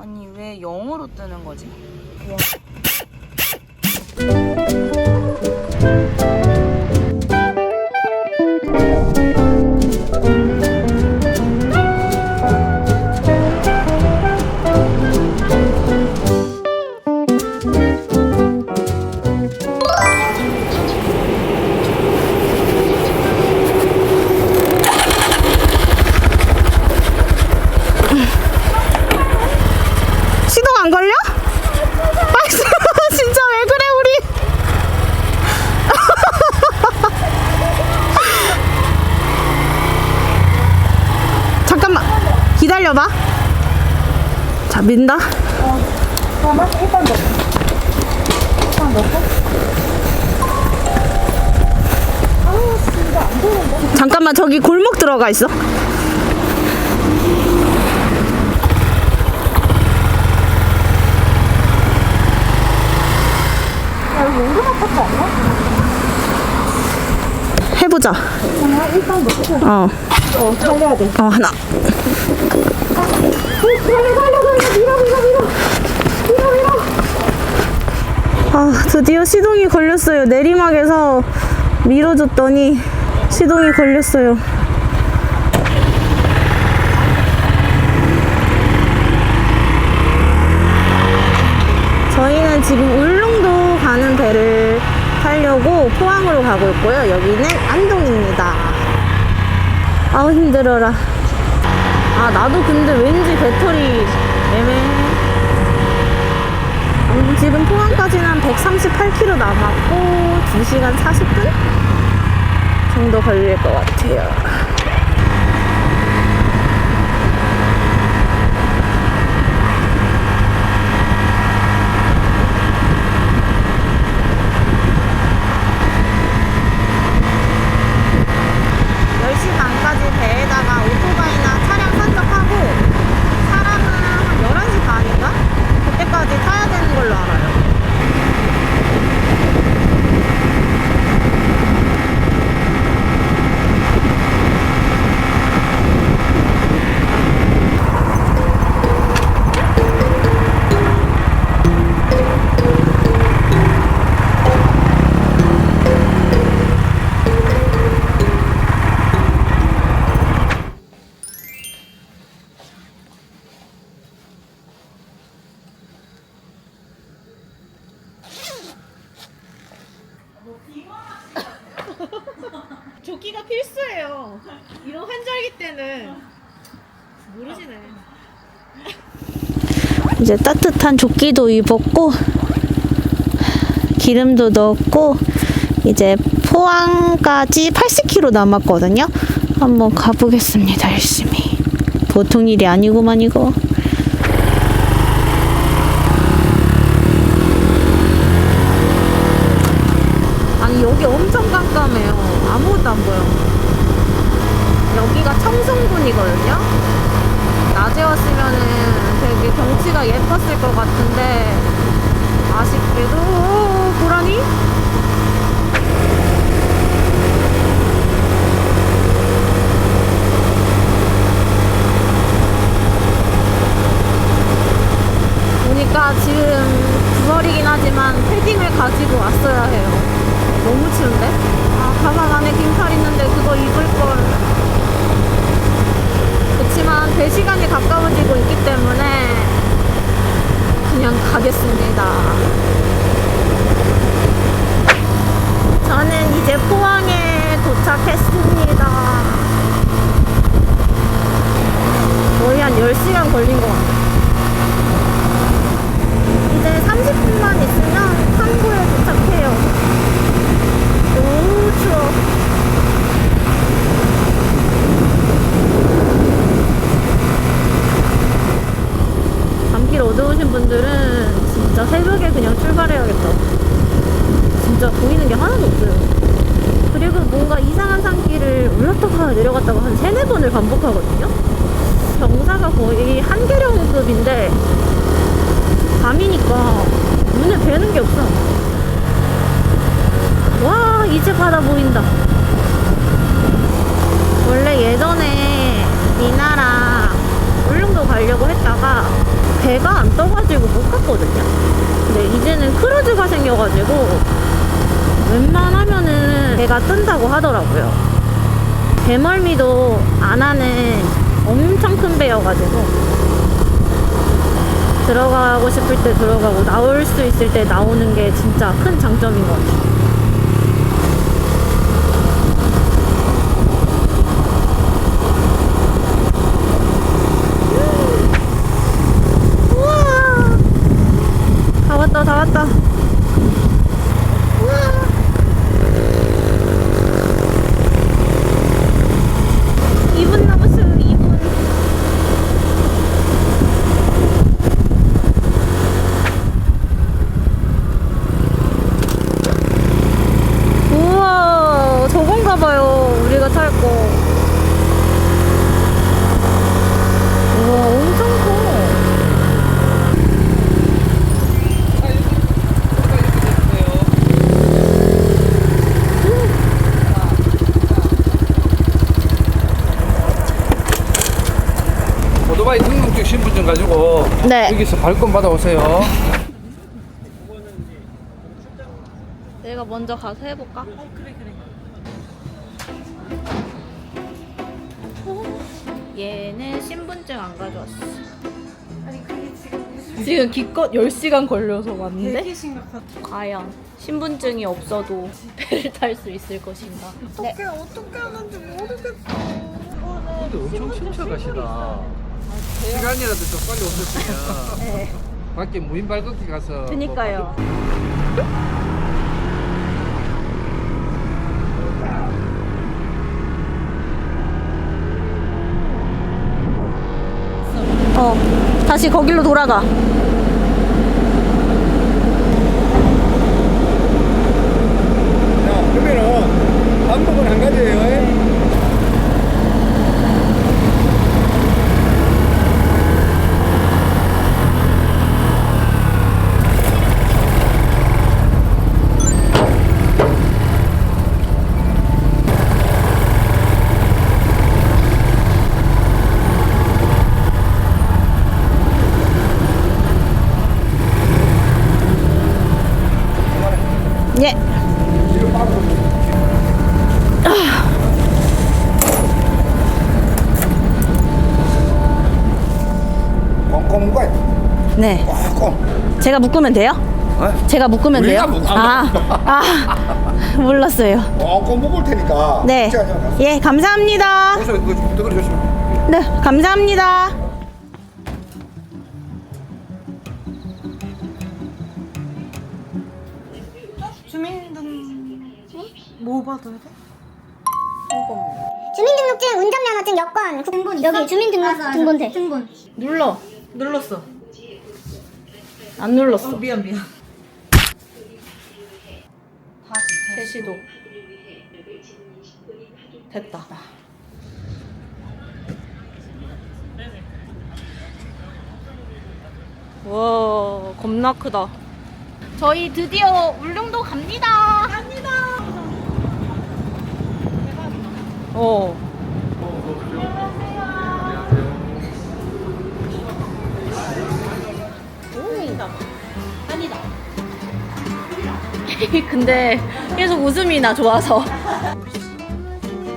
아니 왜 0으로 뜨는 거지? 시동 안 걸려? 아, 진짜 왜 그래 우리? 잠깐만 기다려봐. 자 민다. 잠깐만 일단 넣고. 일단 넣고. 아우 진짜 안 되는데. 잠깐만 저기 골목 들어가 있어. 야 여기 은근 아파트 아니야? 해보자. 하나 일단 넣고. 살려야 돼. 하나. 밀어. 아 드디어 시동이 걸렸어요. 내리막에서 밀어줬더니 시동이 걸렸어요. 저희는 지금 울릉도 가는 배를 타려고 포항으로 가고 있고요. 여기는 안동입니다. 아우 힘들어라. 아 나도 근데 왠지 배터리 애매해. 지금 포항까지는 한 138km 남았고 2시간 40분 정도 걸릴 것 같아요. 배에다가 오토바이나 차량 선적하고 사람은 한 11시 반인가? 그때까지 타야 되는 걸로 알아요. 조끼가 필수예요. 이런 환절기 때는 모르시네. 이제 따뜻한 조끼도 입었고 기름도 넣었고 이제 포항까지 80km 남았거든요. 한번 가보겠습니다. 열심히. 보통 일이 아니구만 이거. 아니 여기 엄청 깜깜해요. 아무것도 안 보여. 여기가 청송군이거든요. 낮에 왔으면은 되게 경치가 예뻤을 것 같은데 아쉽게도 고라니? 보니까 지금 9월이긴 하지만 패딩을 가지고 왔어야 해요. 너무 추운데? 아, 가방 안에 긴팔 있는데 그거 입을걸. 그치만 배 시간이 가까워지고 있기 때문에 그냥 가겠습니다. 저는 이제 포항에 도착했습니다. 거의 한 10시간 걸린 것 같아요. 이제 30분만 있으면 항구에 도착해요. 너무 추워. 밤길 어두우신 분들은 진짜 새벽에 그냥 출발해야겠다. 진짜 보이는 게 하나도 없어요. 그리고 뭔가 이상한 산길을 올랐다가 내려갔다가 한 3-4번을 반복하거든요. 경사가 거의 한계령급인데 밤이니까 눈에 뵈는 게 없어. 와 이제 바다 보인다. 원래 예전에 미나랑 울릉도 가려고 했다가 배가 안 떠가지고 못 갔거든요. 근데 이제는 크루즈가 생겨가지고 웬만하면은 배가 뜬다고 하더라고요. 배멀미도 안 하는 엄청 큰 배여가지고 들어가고 싶을 때 들어가고 나올 수 있을 때 나오는 게 진짜 큰 장점인 것 같아요. 다 왔다. 우와. 2분 남았어요. 2분. 우와, 저건가 봐요. 우리가 탈 거. 우와, 엄청 커. 오토바이 등록증 신분증 가지고 네. 여기서 발권 받아오세요. 내가 먼저 가서 해볼까? 그래. 얘는 신분증 안 가져왔어. 아니 그게 지금 무슨 지금 기껏 10시간 걸려서 왔는데 되게 심각하다. 과연 신분증이 없어도 배를 탈 수 있을 것인가? 어떻게 하는지 모르겠어. 근데 엄청 침착하시다. 시간이라도 좀 빨리 오셨으면 네. 밖에 무인 발걷기 가서 그니까요. 다시 거길로 돌아가. 자, 그러면은 방법은 한 가지예요. 예. 꽁꽁 묶어야 돼. 네. 꽁꽁. 제가 묶으면 돼요? 어? 제가 묶으면 돼요? 우리가 묶어. 몰랐어요. 꽁꽁 묶을 테니까. 네. 묶지 않으면 가서. 예, 감사합니다. 거기서 그거 좀 뜯어 주시면. 네, 감사합니다. 주민등록 뭐 받아야 돼? 주민등록증, 운전면허증, 여권, 등본 여기 주민등록 등본대. 등본. 눌렀어. 안 눌렀어. 미안. 제시도. 됐다. 와, 겁나 크다. 저희 드디어 울릉도 갑니다. 어. 근데 계속 웃음이 나 좋아서.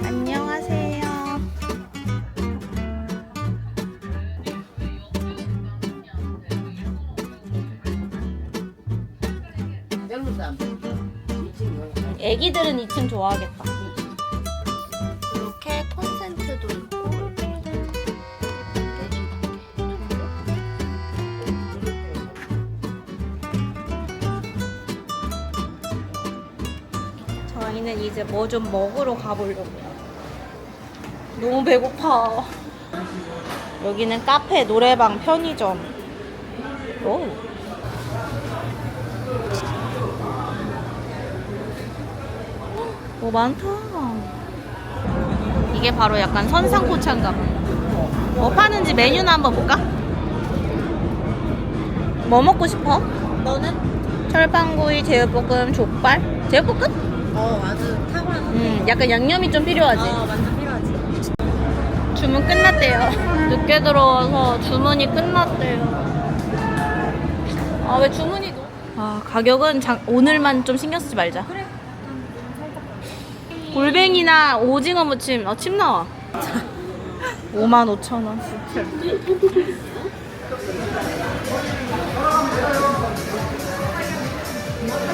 안녕하세요. 애기들은 2층 좋아하겠다. 이렇게 콘센트도 있고. 저희는 이제 뭐 좀 먹으러 가보려고요. 너무 배고파. 여기는 카페, 노래방, 편의점. 오. 오, 많다. 이게 바로 약간 선상포차인가 봐. 뭐 파는지 메뉴나 한번 볼까? 뭐 먹고 싶어? 너는? 철판구이, 제육볶음, 족발? 제육볶음? 아주 탁월한. 약간 양념이 좀 필요하지. 완전 필요하지. 주문 끝났대요. 늦게 들어와서 주문이 끝났대요. 아, 왜 주문이 아, 가격은 오늘만 좀 신경 쓰지 말자. 그래. 골뱅이나 오징어 무침. 아, 침 나와. 55,000원.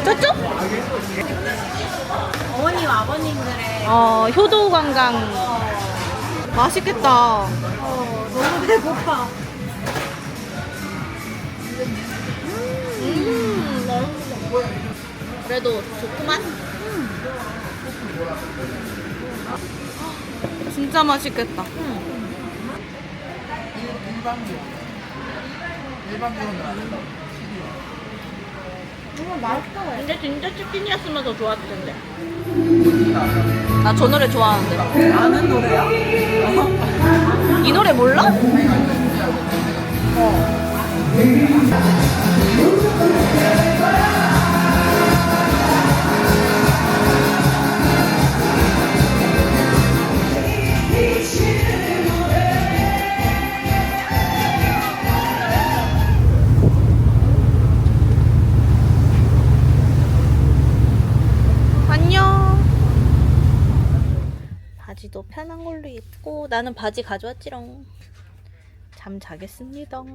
저쪽? 어머님, 아버님들의 효도 관광. 맛있겠다. 너무 배고파. 그래도 좋구만. 진짜 맛있겠다. 근데 진짜 치킨이었으면 더 좋았을 텐데. 나 저 노래 좋아하는데. 아는 노래야? 이 노래 몰라? 안녕. 바지도 편한 걸로 입고 나는 바지 가져왔지롱. 잠 자겠습니다. 와,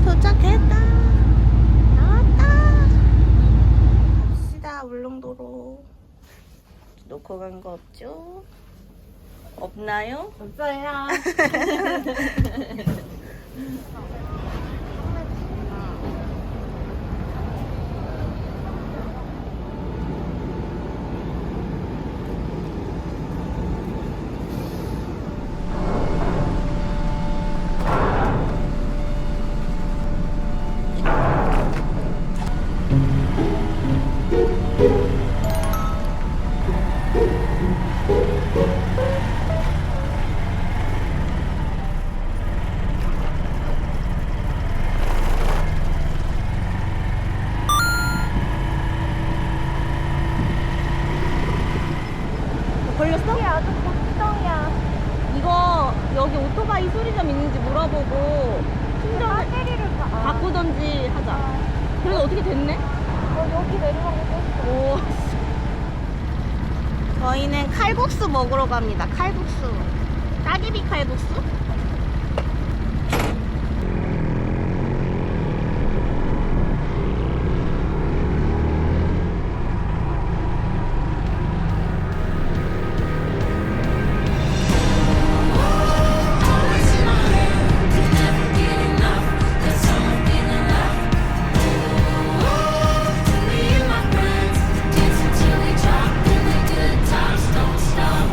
도착했다. 나왔다. 갑시다. 울릉도로. 놓고 간 거 없죠? 없나요? 없어요. 걸렸어? 아주 걱정이야. 이거 여기 오토바이 수리점 있는지 물어보고 충전을 배터리를 바꾸던지 하자. 그래도 어떻게 됐네? 여기 내리막에 떴어. 오. 저희는 칼국수 먹으러 갑니다. 칼국수. 따개비 칼국수?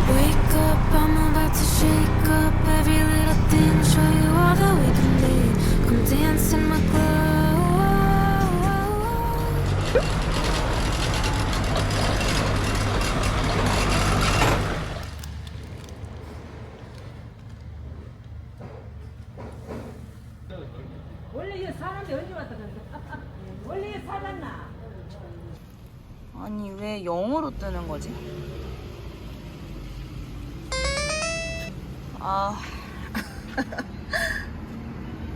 Wake up, I'm about to shake up every little thing, show you all that we can be. Come dance in my club. 원래 이 사람이 언제 왔다 갔다. 원래 살았나? 아니 왜 영어로 뜨는 거지? 아,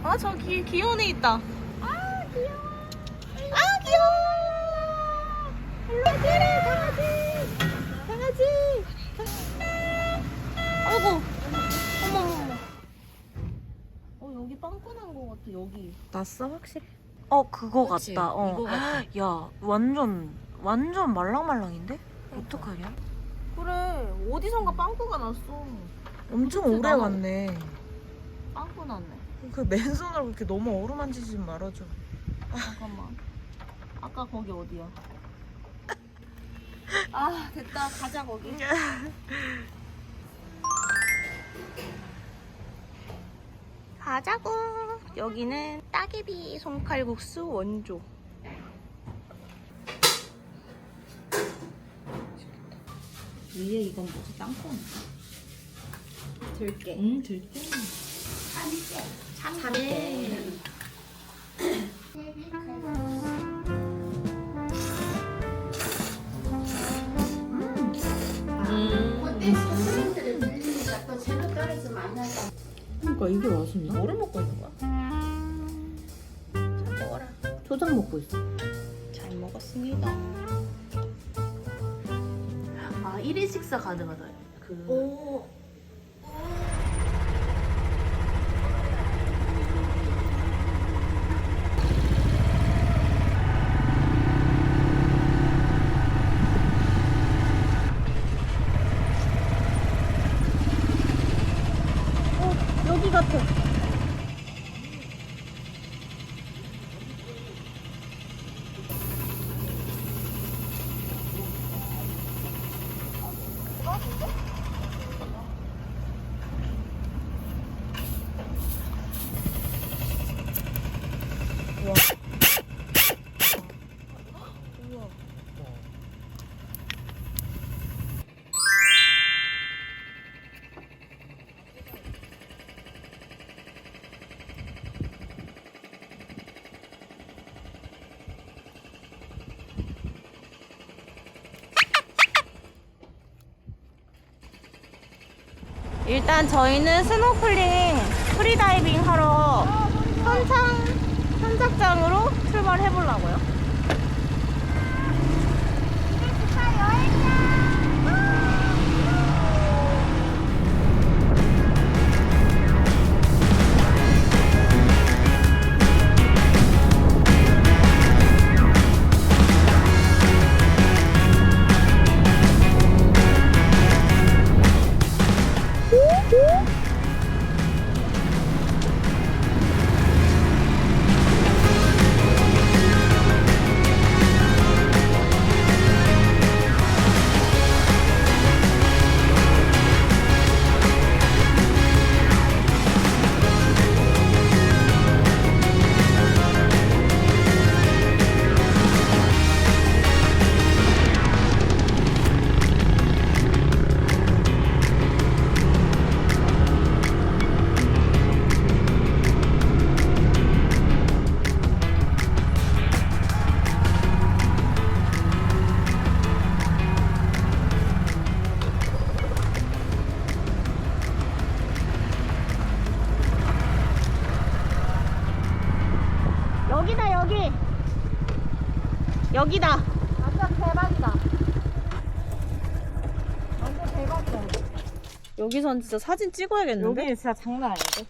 아 저기 귀여운 애 있다. 아 귀여워. 아 귀여워. 일로 그래 강아지. 강아지. 아이고. 어머. 여기 빵꾸 난 거 같아 여기. 났어 확실히? 그거 그치? 같다. 이거 같아. 야 완전 말랑말랑인데? 어떡하냐? 그래 어디선가 빵꾸가 났어. 엄청 그치, 오래 나도. 왔네. 빵꾸 났네. 그 맨손으로 그렇게 너무 어루만지지 말아줘. 잠깐만. 아까 거기 어디야? 아 됐다 가자 거기. 가자고. 여기는 따개비 손칼국수 원조. 위에 이건 뭐지? 땅콩. 들깨. 들깨. 참깨. 그때 선생님들을 들리니까 또 제대로 떨어지면 안 나서 그러니까 이게 맛있나? 뭐를 먹고 있는 거야? 잘 먹어라. 초장 먹고 있어. 잘 먹었습니다. 아 1인 식사 가능하다. 오. 여기 같아. 일단 저희는 스노클링, 프리다이빙 하러 선착장으로 출발해 보려고요. 여기다 여기. 여기다. 완전 대박이다. 완전 대박이다. 여기선 진짜 사진 찍어야겠는데? 여기 진짜 장난 아닌데?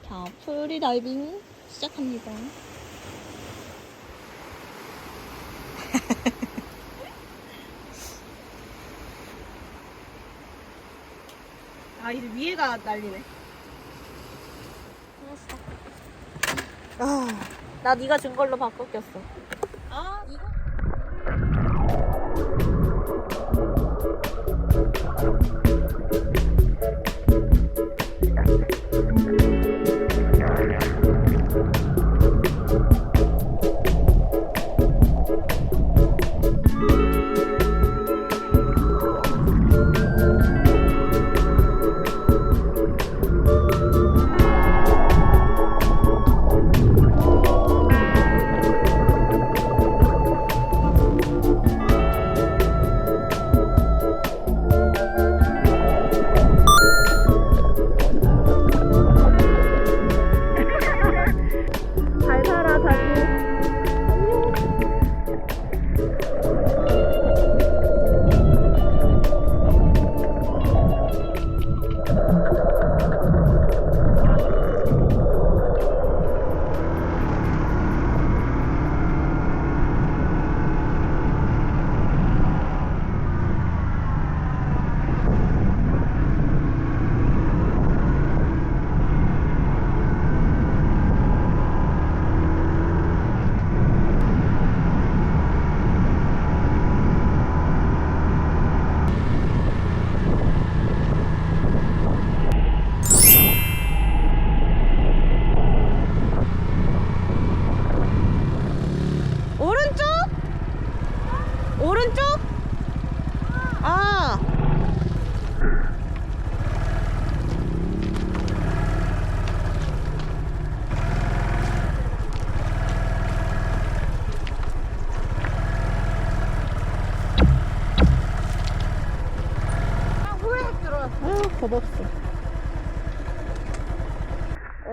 자, 프리다이빙 시작합니다. 아 이제 위에가 날리네. 나 네가 준 걸로 바꿔 꼈어. 아 이거.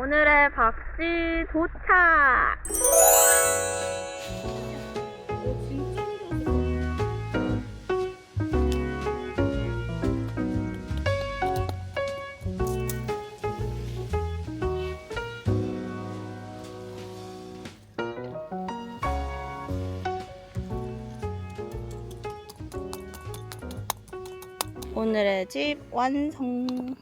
오늘의 박쥐 도착! 오늘의 집 완성!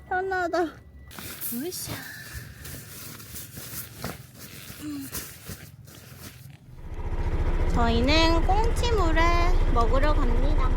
편하다. 으쌰. 저희는 꽁치물회 먹으러 갑니다.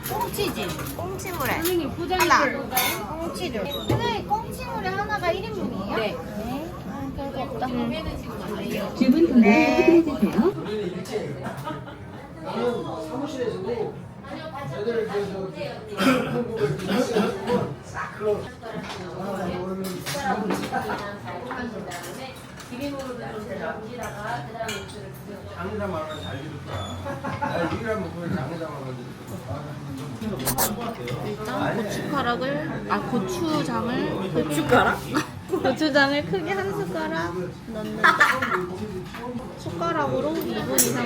꽁치지? 꽁치물회. 선생님 포장 하나. 꽁치를. 선생님 꽁치물회 하나가 1인분이에요? 네. 별거 없다. 주문 번호를 확인해주세요. 사무실에서도 애들 장사만은 잘 기르더라. 유일한 목표는 장사만은 일단 고춧가락을, 고추장을. 고춧가락? 고추장을 크게 한 숟가락 넣는다. 숟가락으로 2분 이상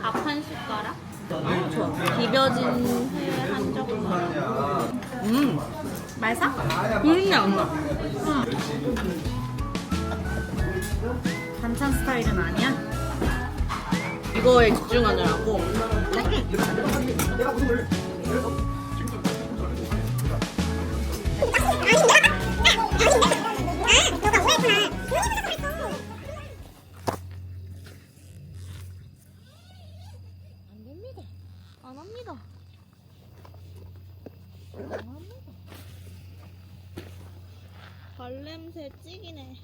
밥 한 숟가락? 비벼진 회 한 젓가락. 말사? 반찬 스타일은 아니야? 이거에 집중하느라고. 안 합니다. 발냄새 찌기네.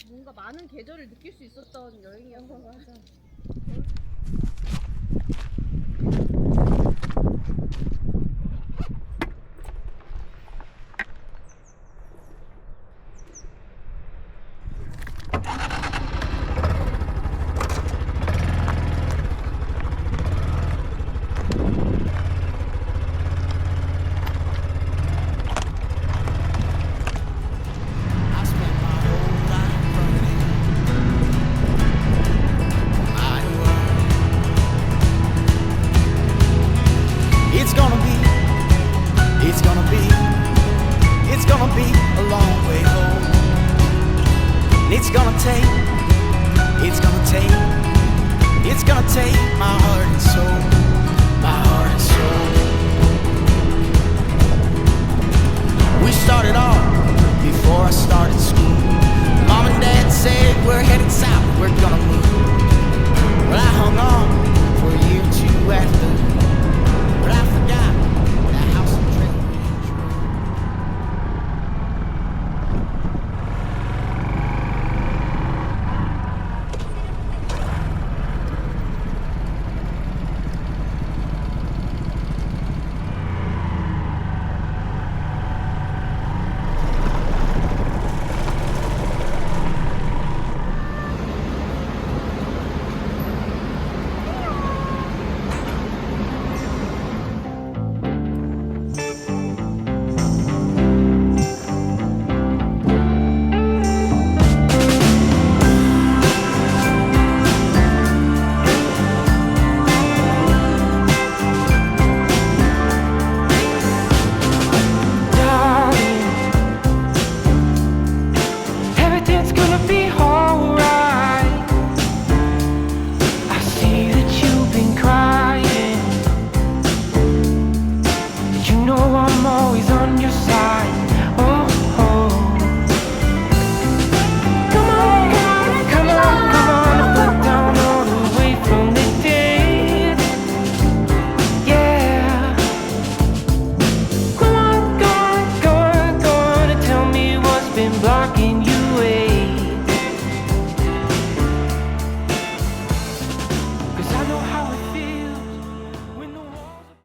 뭔가 많은 계절을 느낄 수 있었던 여행이었던 것 같아. It's gonna take my heart